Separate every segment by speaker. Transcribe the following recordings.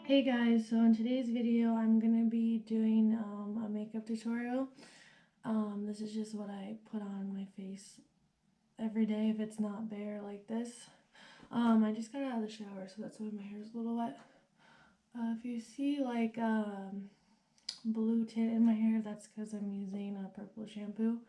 Speaker 1: Hey guys, so in today's video I'm going to be doing a makeup tutorial. This is just what I put on my face every day if it's not bare like this. I just got out of the shower, so that's why my hair is a little wet. If you see like blue tint in my hair, that's because I'm using a purple shampoo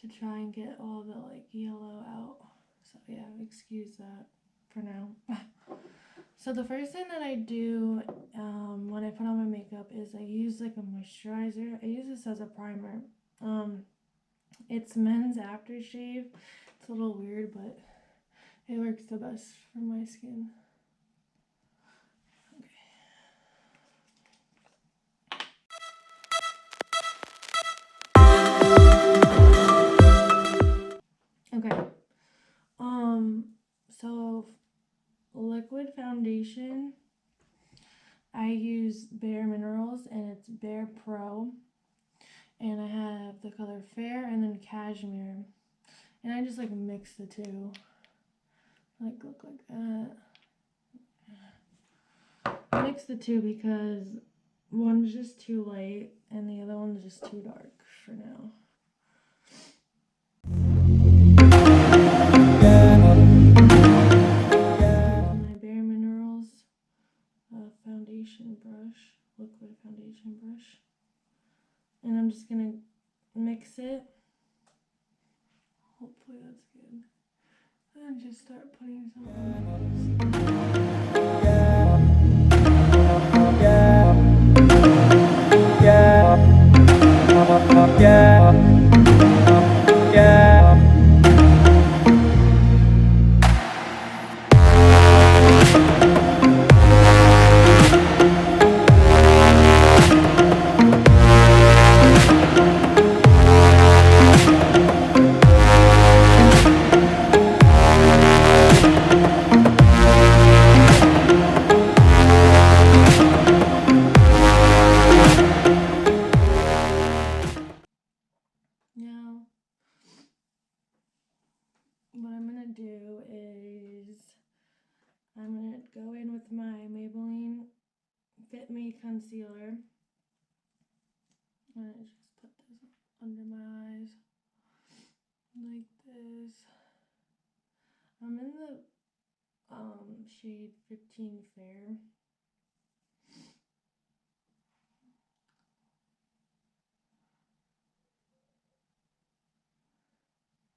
Speaker 1: to try and get all the like yellow out. So yeah, excuse that for now. So the first thing that I do when I put on my makeup is I use like a moisturizer. I use this as a primer. It's men's aftershave. It's a little weird, but it works the best for my skin. Okay. So liquid foundation, I use Bare Minerals and it's Bare Pro. And I have the color Fair and then Cashmere. And I just like mix the two. Like look like that. I mix the two because one's just too light and the other one's just too dark for now. My Bare Minerals foundation brush, liquid foundation brush. And I'm just gonna mix it. Hopefully that's good. And just start putting some Now, what I'm going to do is I'm going to go in with my Maybelline Fit Me Concealer. And I just put this under my eyes like this. I'm in the shade 15 Fair.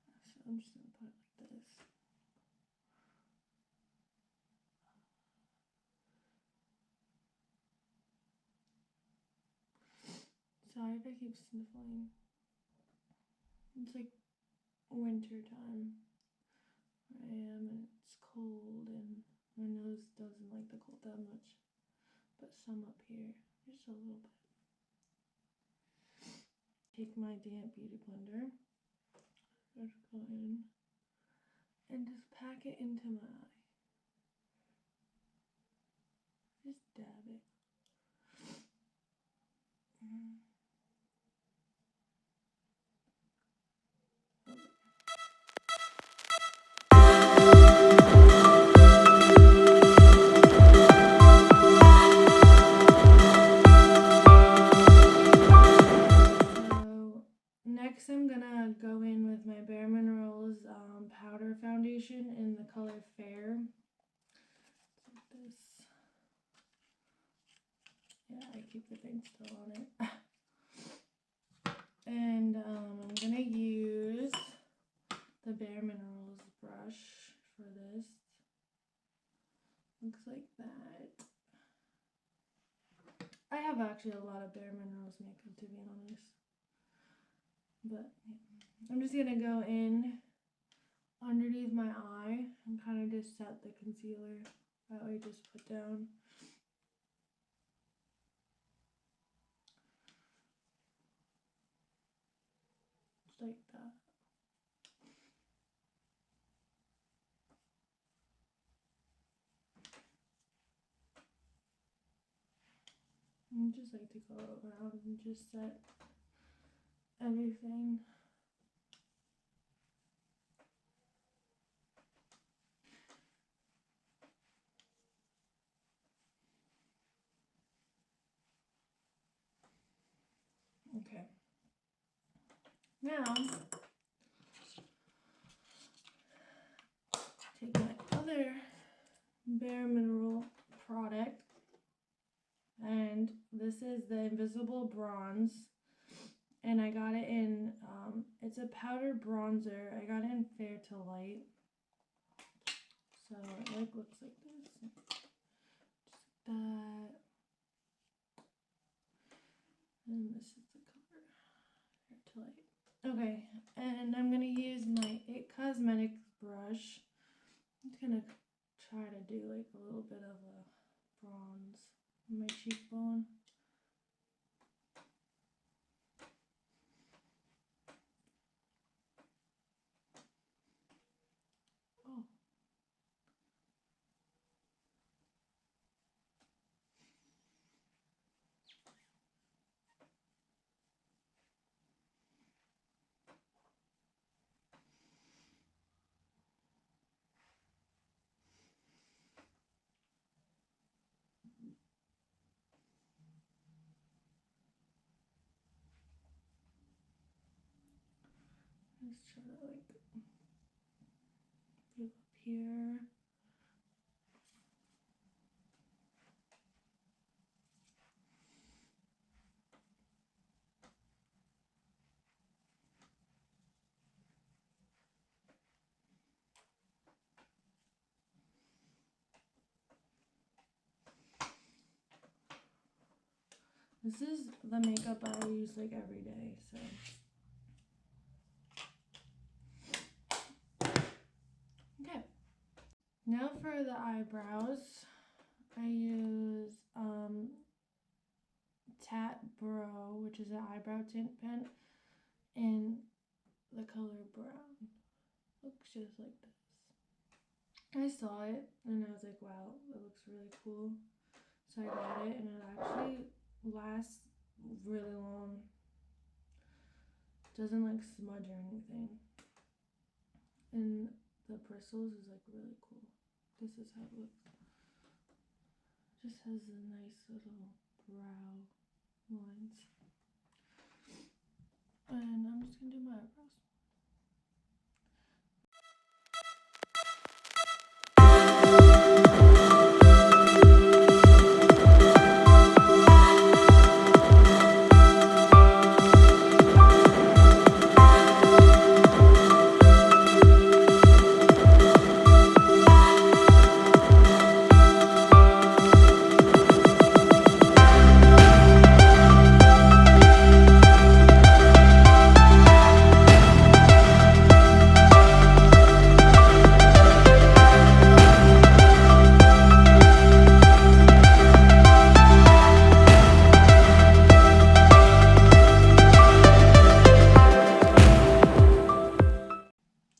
Speaker 1: So I'm just going to put it like this. Sorry if I keep sniffling. It's like winter time where I am and it's cold and my nose doesn't like the cold that much. But some up here, just a little bit. Take my damp beauty blender. Just go in and just pack it into my eye. Just dab it. So next I'm gonna go in with my Bare Minerals powder foundation in the color Fair. Like this. Yeah, I keep the thing still on it. And I'm gonna use the Bare Minerals brush for this. Looks like that. I have actually a lot of Bare Minerals makeup, to be honest. But yeah. I'm just gonna go in underneath my eye and kind of just set the concealer that I just put down. Just like that. I just like to go around and just set everything. Okay. Now, take my other Bare Mineral product, and this is the Invisible Bronze, and I got it in, it's a powder bronzer. I got it in Fair to Light, so it like looks like this, just like that, and this is the color, Fair to Light. Okay, and I'm gonna use my It Cosmetics brush. I'm just gonna try to do like a little bit of a bronze on my cheekbone. Oh. Let's try to like go up here. This is the makeup I use like every day, so. Okay. Now for the eyebrows, I use Tat Bro, which is an eyebrow tint pen, in the color brown. Looks just like this. I saw it and I was like, wow, it looks really cool. So I got it, and it actually lasts really long. Doesn't like smudge or anything. And the bristles is like really cool. This is how it looks. Just has a nice little brow lines. And I'm just gonna do my eyebrows.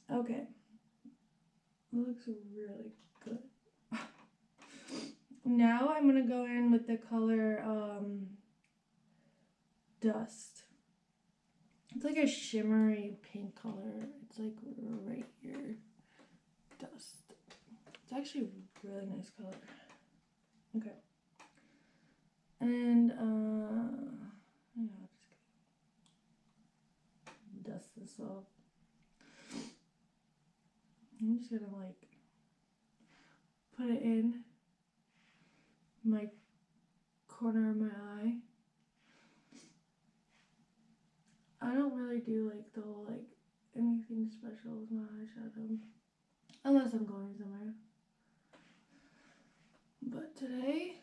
Speaker 1: Okay, looks really good. Now I'm gonna go in with the color Dust. It's like a shimmery pink color. It's like right here. Dust. It's actually a really nice color. Okay. And yeah, I'll just dust this off. I'm just gonna like put it in my corner of my eye. I don't really do like the whole like anything special with my eyeshadow unless I'm going somewhere. But today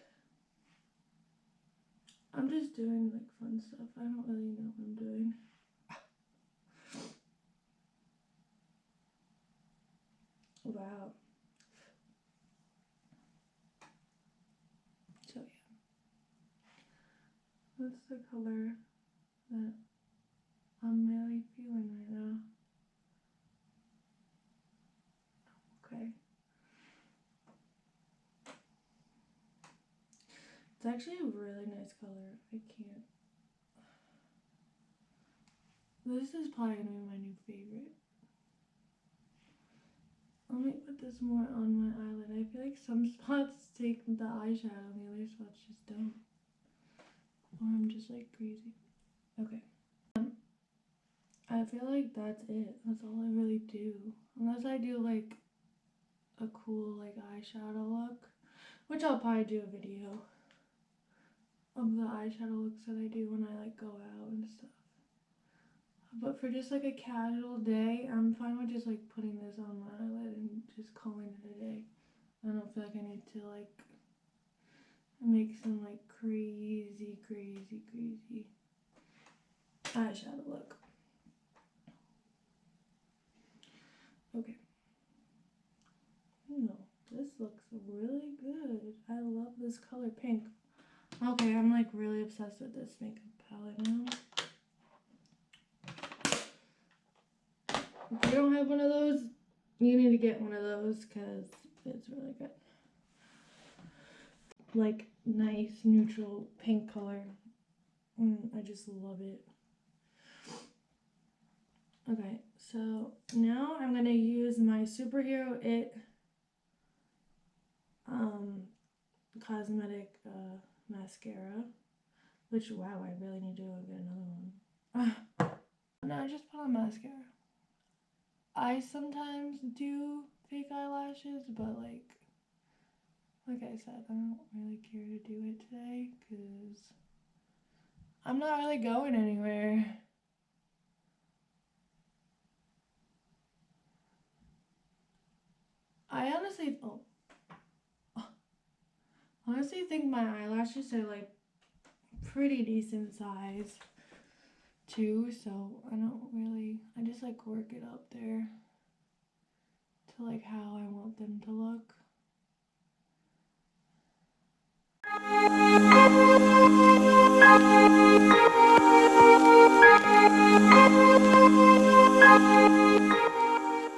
Speaker 1: I'm just doing like fun stuff. I don't really know what I'm doing. Wow. So yeah, that's the color that I'm really feeling right now. Okay. It's actually a really nice color. I can't. This is probably gonna be my new favorite. Let me put this more on my eyelid. I feel like some spots take the eyeshadow and the other spots just don't. Or I'm just like crazy. Okay. I feel like that's it. That's all I really do. Unless I do like a cool like eyeshadow look, which I'll probably do a video of the eyeshadow looks that I do when I like go out and stuff. But for just like a casual day, I'm fine with just like putting this on my eyelid and just calling it a day. I don't feel like I need to like make some like crazy eyeshadow look. Okay. No, this looks really good. I love this color pink. Okay, I'm like really obsessed with this makeup palette now. If you don't have one of those, you need to get one of those because it's really good. Like nice neutral pink color. I just love it. Okay, so now I'm gonna use my Superhero It cosmetic mascara, which wow, I really need to go get another one. No, I just put on mascara. I sometimes do fake eyelashes, but like I said, I don't really care to do it today because I'm not really going anywhere. I honestly think my eyelashes are like pretty decent size too, so I just like work it up there to like how I want them to look.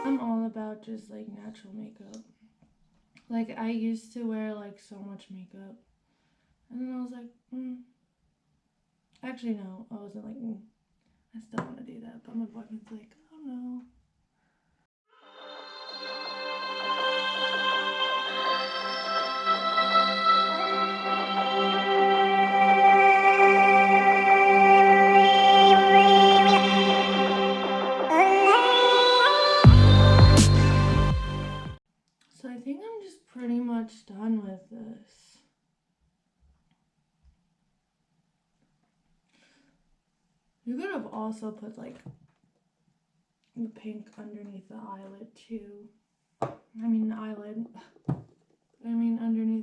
Speaker 1: I'm all about just like natural makeup. Like I used to wear like so much makeup, and then I was like, actually no, I wasn't like, I still want to do that, but my boyfriend's like, oh no. So I think I'm just pretty much done with this. You could have also put like the pink underneath the eyelid too. Underneath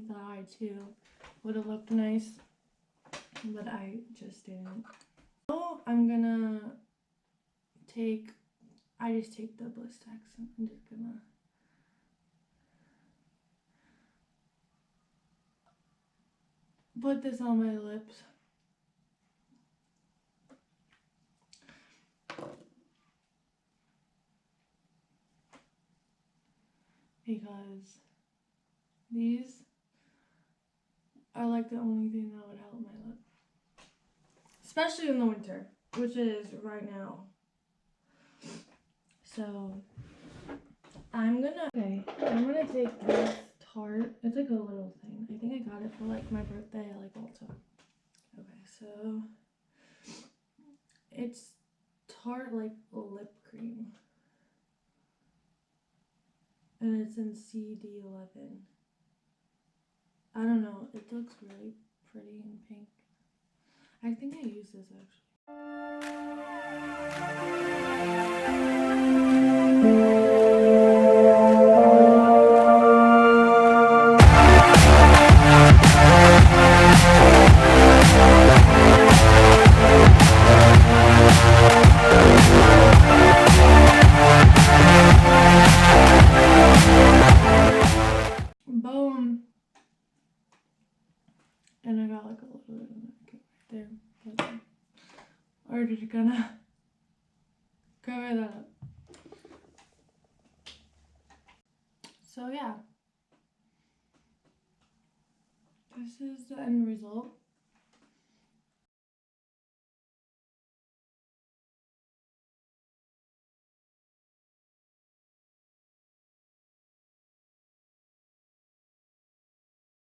Speaker 1: the eye too. Would have looked nice, but I just didn't. So I'm gonna I just take the Blistex and I'm just gonna put this on my lips. Because these are like the only thing that would help my lip. Especially in the winter, which it is right now. So I'm gonna take this Tarte. It's like a little thing. I think I got it for like my birthday, like also. Okay, so it's Tarte like lip cream. And it's in CD11. I don't know, it looks really pretty and pink. I think I use this actually. Boom. And I got like a little bit of that right there. But we're just gonna cover that up. So yeah. This is the end result.